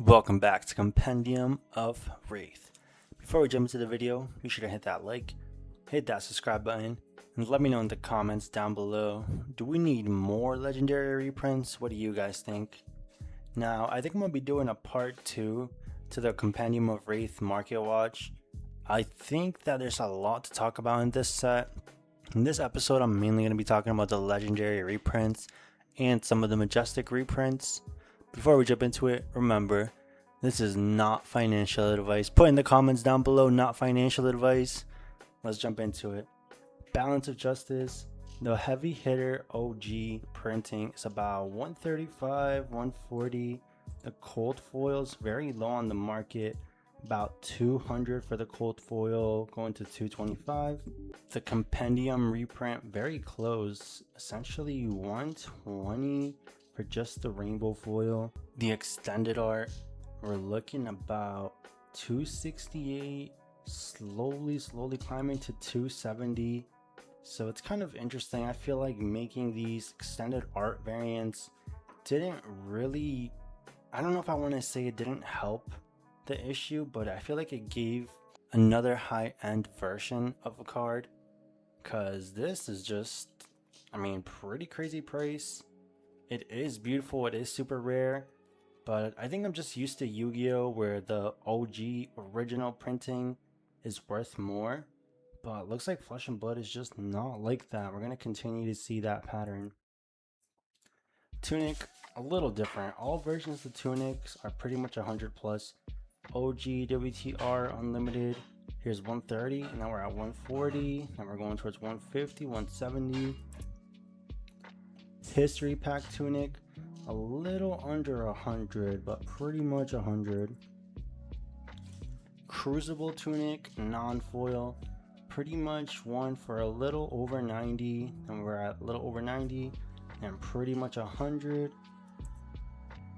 Welcome back to Compendium of Wraith. Before we jump into the video, be sure to hit that like, hit that subscribe button, and let me know in the comments down below, do we need more legendary reprints? What do you guys think? Now, I think I'm going to be doing a part 2 to the Compendium of Wraith Market Watch. I think that there's a lot to talk about in this set. In this episode, I'm mainly going to be talking about the legendary reprints and some of the majestic reprints. Before we jump into it, remember, this is not financial advice. Put in the comments down below, not financial advice. Let's jump into it. Balance of Justice. The heavy hitter OG printing is about 135, 140. The cold foil's very low on the market. About 200 for the cold foil, going to 225. The Compendium reprint, very close. Essentially 120 for just the rainbow foil. The extended art, we're looking about 268, slowly climbing to 270. So it's kind of interesting. I feel like making these extended art variants didn't really, I don't know if I want to say it didn't help the issue, but I feel like it gave another high-end version of a card, because this is just, I mean, pretty crazy price. It is beautiful, it is super rare, but I think I'm just used to Yu-Gi-Oh! Where the OG original printing is worth more, but it looks like Flesh and Blood is just not like that. We're going to continue to see that pattern. Tunic, a little different. All versions of Tunics are pretty much 100 plus. OG WTR Unlimited, here's 130, and now we're at 140, and we're going towards 150, 170. History Pack Tunic, a little under 100, but pretty much 100. Crucible Tunic, non-foil, pretty much one for a little over 90, and we're at a little over 90, and pretty much 100.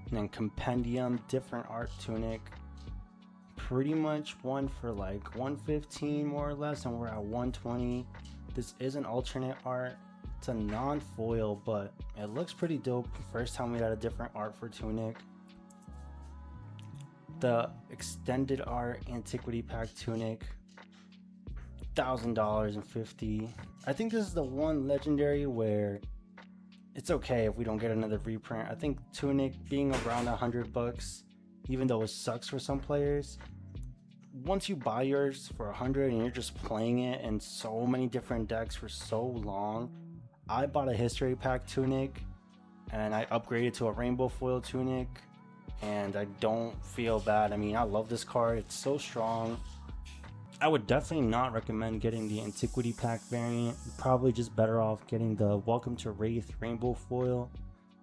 And then Compendium, different art Tunic, pretty much one for like 115 more or less, and we're at 120. This is an alternate art. It's a non-foil, but it looks pretty dope. First time we got a different art for Tunic. The extended art Antiquity Pack Tunic, $1,000.50. I think this is the one legendary where it's okay if we don't get another reprint. I think Tunic being around $100, even though it sucks for some players, once you buy yours for 100 and you're just playing it in so many different decks for so long. I bought a history pack Tunic and I upgraded to a rainbow foil Tunic, and I don't feel bad. I mean, I love this card, it's so strong. I would definitely not recommend getting the Antiquity Pack variant. You're probably just better off getting the Welcome to Wraith rainbow foil.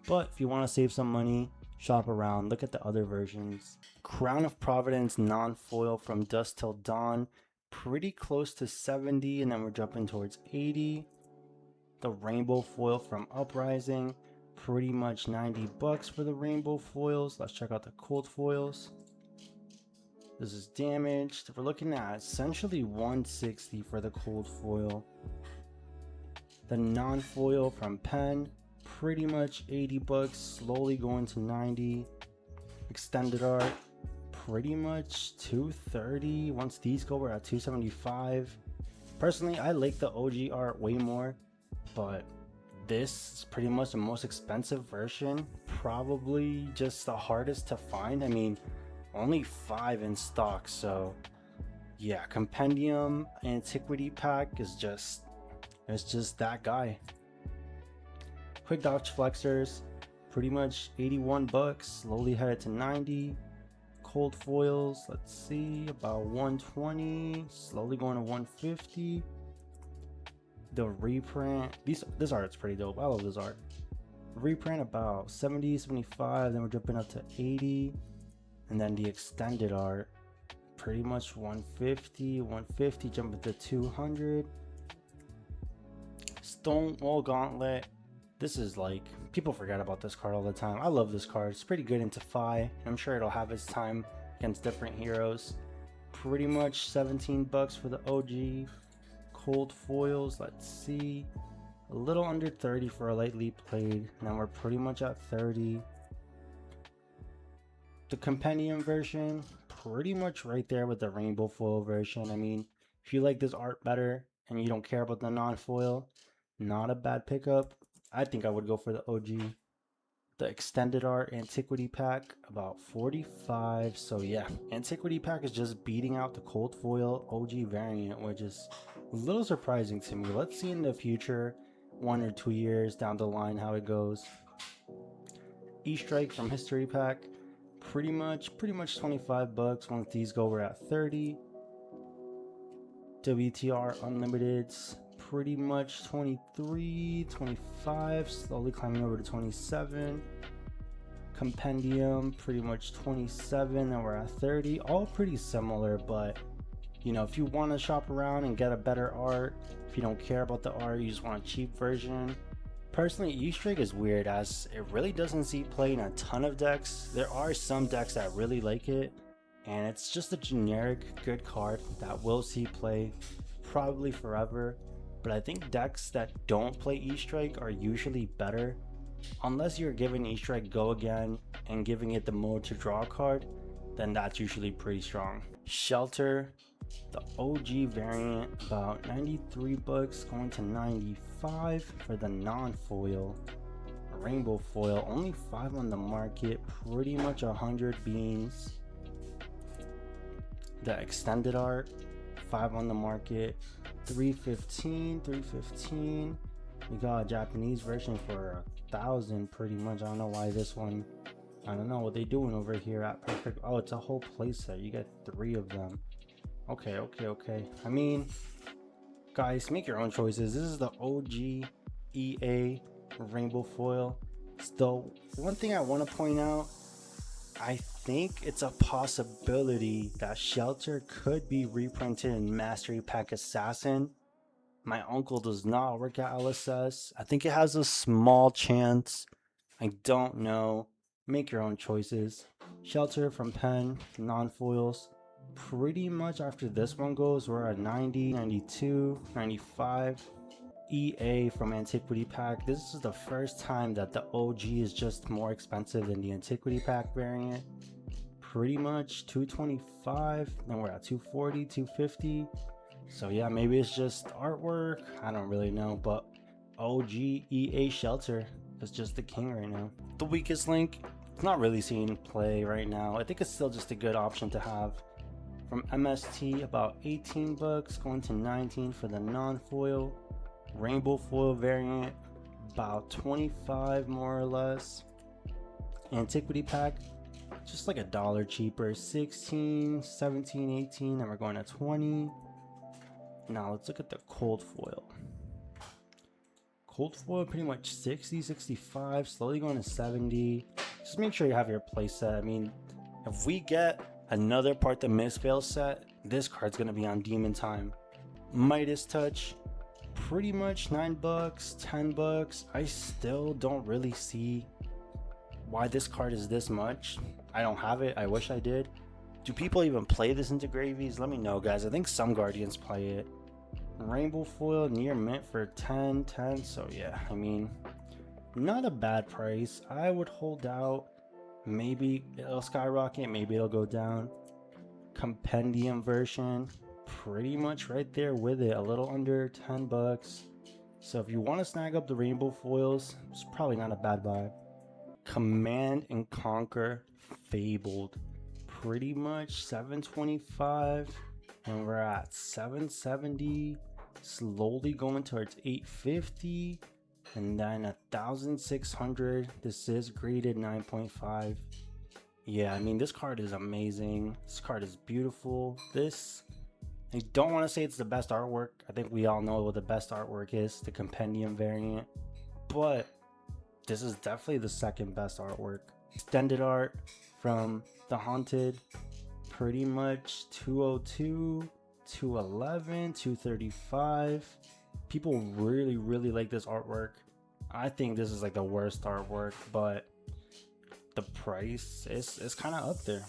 But if you want to save some money, shop around, look at the other versions. Crown of Providence non-foil from Dusk Till Dawn, pretty close to 70, and then we're jumping towards 80. The rainbow foil from Uprising, pretty much $90 for the rainbow foils. Let's check out the cold foils. This is damaged. We're looking at essentially 160 for the cold foil. The non-foil from Pen, pretty much $80, slowly going to 90. Extended art, pretty much 230. Once these go, we're at 275. Personally, I like the OG art way more, but this is pretty much the most expensive version, probably just the hardest to find. I mean, only 5 in stock, so yeah, Compendium Antiquity Pack is just, it's just that guy. Quickdodge Flexors, pretty much $81, slowly headed to 90. Cold foils, let's see, about 120, slowly going to 150. The reprint, this art's pretty dope. I love this art. Reprint about 70, 75, then we're jumping up to 80. And then the extended art, pretty much 150, jumping to 200. Stonewall Gauntlet, this is like, people forget about this card all the time. I love this card, it's pretty good into Fi. I'm sure it'll have its time against different heroes. Pretty much $17 for the OG. Cold foils, let's see, a little under 30 for a lightly played. Now we're pretty much at 30. The Compendium version, pretty much right there with the rainbow foil version. I mean, if you like this art better and you don't care about the non-foil, not a bad pickup. I think I would go for the OG. The extended art antiquity pack, about 45. So yeah, antiquity pack is just beating out the cold foil OG variant, which is a little surprising to me. Let's see in the future, 1 or 2 years down the line, how it goes. E-Strike from history pack, pretty much $25. Once these go, we're at 30. WTR Unlimiteds, pretty much 23, 25, slowly climbing over to 27. Compendium, pretty much 27, and we're at 30. All pretty similar, but you know, if you want to shop around and get a better art, if you don't care about the art, you just want a cheap version. Personally, E-Strike is weird as it really doesn't see play in a ton of decks. There are some decks that really like it, and it's just a generic good card that will see play probably forever. But I think decks that don't play E-Strike are usually better, unless you're giving E-Strike Go Again and giving it the mode to draw a card, then that's usually pretty strong. Shelter, the OG variant, about 93 bucks going to 95 for the non-foil. Rainbow foil, only 5 on the market, pretty much 100 beans. The extended art, 5 on the market, 315. We got a Japanese version for 1,000 pretty much. I don't know why this one, I don't know what they doing over here at Perfect. Oh, it's a whole playset, you get 3 of them. Okay. I mean, guys, make your own choices. This is the OG EA rainbow foil. Still, one thing I want to point out, I think it's a possibility that Shelter could be reprinted in Mastery Pack Assassin. My uncle does not work at LSS. I think it has a small chance. I don't know. Make your own choices. Shelter from Pen, non-foils. Pretty much after this one goes, we're at 90, 92, 95. EA from Antiquity Pack. This is the first time that the OG is just more expensive than the Antiquity Pack variant. Pretty much 225, then we're at 240, 250. So yeah, maybe it's just artwork, I don't really know, but OG EA Shelter is just the king right now. The weakest link, it's not really seeing play right now. I think it's still just a good option to have. From MST, about 18 bucks going to 19 for the non-foil. Rainbow foil variant, about 25 more or less. Antiquity pack, just like $1 cheaper, 16, 17, 18, and we're going to 20. Now let's look at the cold foil. Cold foil pretty much 60, 65, slowly going to 70. Just make sure you have your playset. I mean, if we get another Part the Misfail set, this card's gonna be on Demon Time. Midas Touch, pretty much 9 bucks, 10 bucks. I still don't really see why this card is this much. I don't have it, I wish I did. Do people even play this into Gravies? Let me know, guys. I think some Guardians play it. Rainbow foil near mint for 10, so yeah, I mean, not a bad price. I would hold out. Maybe it'll skyrocket, maybe it'll go down. Compendium version, pretty much right there with it, a little under 10 bucks. So if you want to snag up the rainbow foils, it's probably not a bad buy. Command and Conquer Fabled, pretty much 725, and we're at 770, slowly going towards 850. And then 1,600. This is graded 9.5. Yeah, I mean, this card is amazing. This card is beautiful. This, I don't want to say it's the best artwork. I think we all know what the best artwork is, the Compendium variant. But this is definitely the second best artwork. Extended art from the Haunted, pretty much 202, 211, 235. People really like this artwork. I think this is like the worst artwork, but the price is kind of up there.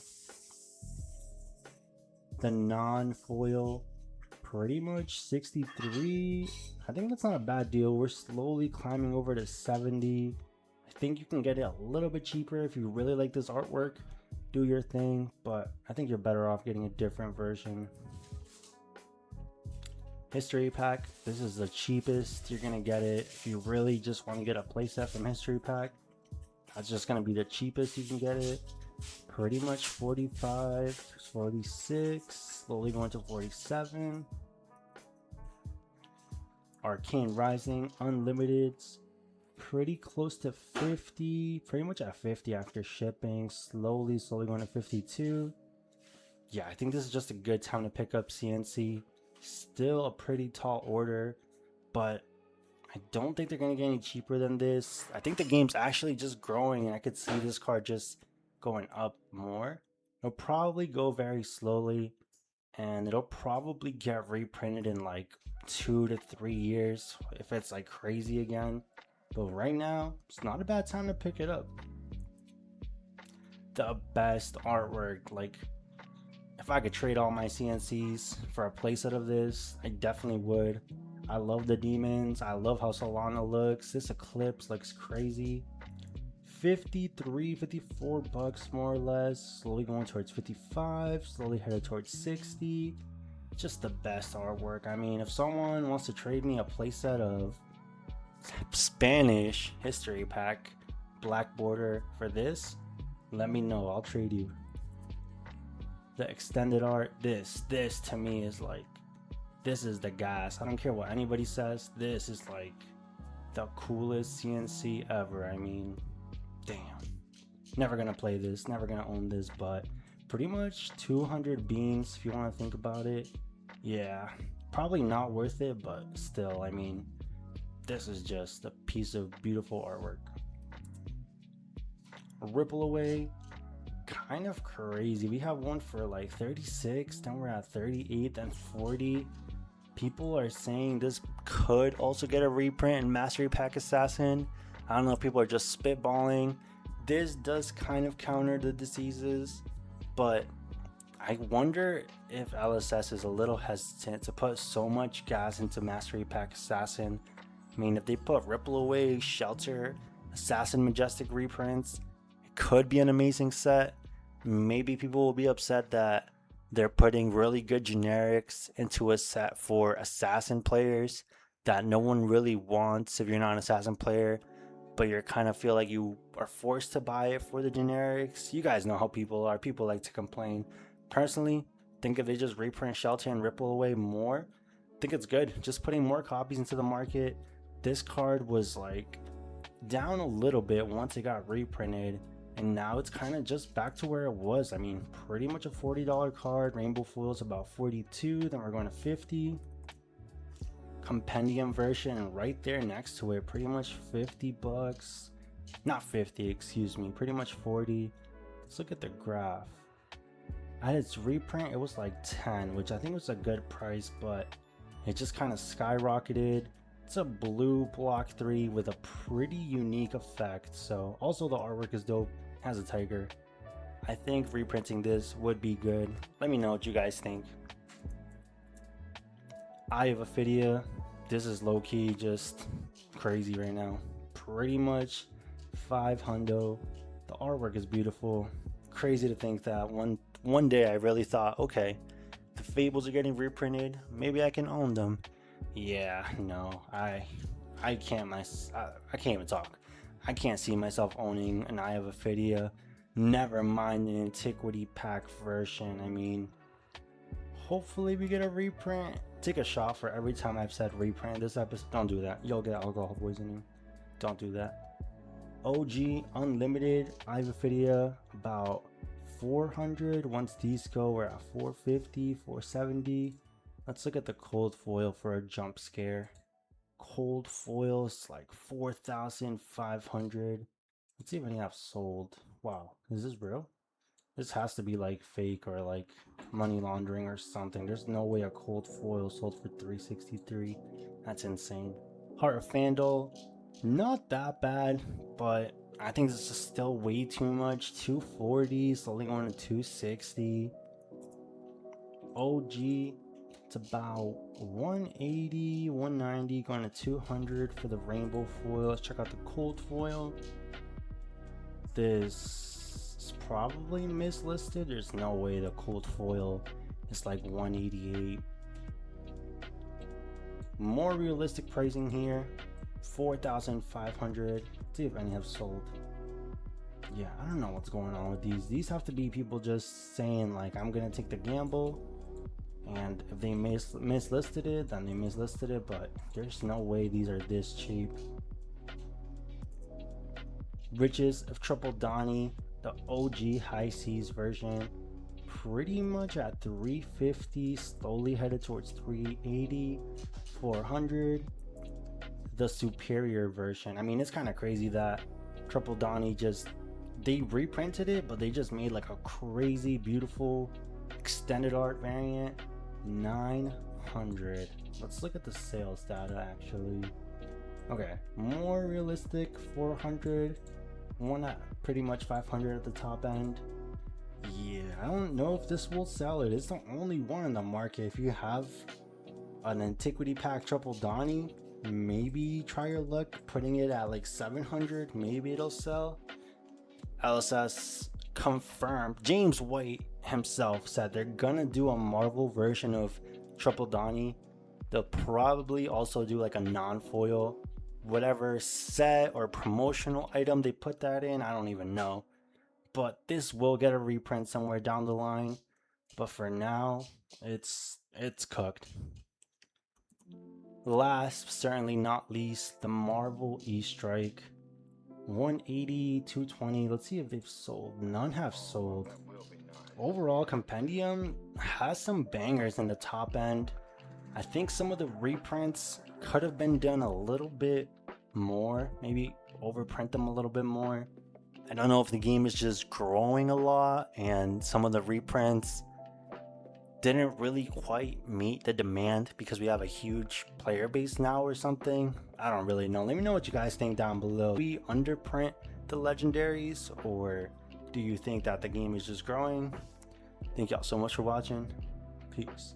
The non-foil, pretty much 63. I think that's not a bad deal. We're slowly climbing over to 70. I think you can get it a little bit cheaper if you really like this artwork. do your thing, but I think you're better off getting a different version. History pack, this is the cheapest you're gonna get it. If you really just want to get a playset from history pack, that's just gonna be the cheapest you can get it. Pretty much 45, 46, slowly going to 47. Arcane Rising Unlimited, pretty close to 50, pretty much at 50 after shipping, slowly going to 52. Yeah, I think this is just a good time to pick up CNC. Still a pretty tall order, but I don't think they're gonna get any cheaper than this. I think the game's actually just growing, and I could see this card just going up more. It'll probably go very slowly, and it'll probably get reprinted in like 2 to 3 years if it's like crazy again. But right now, it's not a bad time to pick it up. The best artwork, like if I could trade all my CNCs for a playset of this, I definitely would. I love the demons. I love how Solana looks. This Eclipse looks crazy. 53, 54 bucks more or less. Slowly going towards 55, slowly headed towards 60. Just the best artwork. I mean, if someone wants to trade me a playset of Spanish history pack, black border for this, let me know. I'll trade you. The extended art, this to me is like, this is the gas. I don't care what anybody says, this is like the coolest CNC ever. I mean, damn, never gonna play this, never gonna own this, but pretty much 200 beans if you want to think about it. Yeah, probably not worth it, but still, I mean, this is just a piece of beautiful artwork. Ripple Away, kind of crazy. We have one for like 36, then we're at 38, then 40. People are saying this could also get a reprint in Mastery Pack Assassin. I don't know if people are just spitballing. This does kind of counter the diseases, but I wonder if LSS is a little hesitant to put so much gas into Mastery Pack Assassin. I mean, if they put Ripple Away, Shelter, Assassin Majestic reprints, it could be an amazing set. Maybe people will be upset that they're putting really good generics into a set for Assassin players that no one really wants if you're not an Assassin player, but you kind of feel like you are forced to buy it for the generics. You guys know how people are. People like to complain. Personally, think if they just reprint Shelter and Ripple Away more, I think it's good. Just putting more copies into the market. This card was like down a little bit once it got reprinted, and now it's kind of just back to where it was. I mean, pretty much a $40 card. Rainbow foils about 42, then we're going to 50. Compendium version right there next to it, pretty much 50 bucks. Not 50, excuse me, pretty much 40. Let's look at the graph. At its reprint, it was like 10, which I think was a good price, but it just kind of skyrocketed. It's a blue block 3 with a pretty unique effect. So also the artwork is dope. It has a tiger. I think reprinting this would be good. Let me know what you guys think. Eye of Ophidia. This is low-key just crazy right now. Pretty much 500. The artwork is beautiful. Crazy to think that one day I really thought, okay, the Fables are getting reprinted, maybe I can own them. Yeah, no, I can't even talk. I can't see myself owning an Eye of Ophidia, never mind an Antiquity Pack version. I mean, hopefully we get a reprint. Take a shot for every time I've said reprint this episode. Don't do that, you'll get alcohol poisoning. Don't do that. OG Unlimited Eye of Ophidia, about 400. Once these go, we're at 450, 470. Let's look at the cold foil for a jump scare. Cold foils like 4,500. Let's see if any have sold. Wow, is this real? This has to be like fake or like money laundering or something. There's no way a cold foil sold for 363. That's insane. Heart of Fyendal, not that bad, but I think this is still way too much. 240, slowly going to 260. OG, it's about 180, 190, going to 200 for the rainbow foil. Let's check out the cold foil. This It's probably mislisted. There's no way the cold foil is like 188. More realistic pricing here, 4,500. See if any have sold. Yeah, I don't know what's going on with these. These have to be people just saying like, I'm gonna take the gamble, and if they mislisted it, then they mislisted it, but there's no way these are this cheap. Riches of Tropal-Dhani, the OG high seas version, pretty much at 350, slowly headed towards 380, 400. The superior version, I mean, it's kind of crazy that Tropal-Dhani just, they reprinted it, but they just made like a crazy beautiful extended art variant. 900. Let's look at the sales data actually. Okay, more realistic 400, one at pretty much 500 at the top end. Yeah, I don't know if this will sell. It is the only one in the market. If you have an antiquity pack Tropal-Dhani, maybe try your luck putting it at like 700. Maybe it'll sell. LSS confirmed. James White himself said they're gonna do a Marvel version of Tropal-Dhani. They'll probably also do like a non-foil, whatever set or promotional item they put that in, I don't even know. But this will get a reprint somewhere down the line. But for now, it's cooked. Last, certainly not least, the Marvel E-Strike. 180, 220. Let's see if they've sold. None have sold. Overall, Compendium has some bangers in the top end. I think some of the reprints could have been done a little bit more, maybe overprint them a little bit more. I don't know if the game is just growing a lot and some of the reprints didn't really quite meet the demand because we have a huge player base now or something. I don't really know. Let me know what you guys think down below. Do we underprint the legendaries, or do you think that the game is just growing? Thank y'all so much for watching. Peace.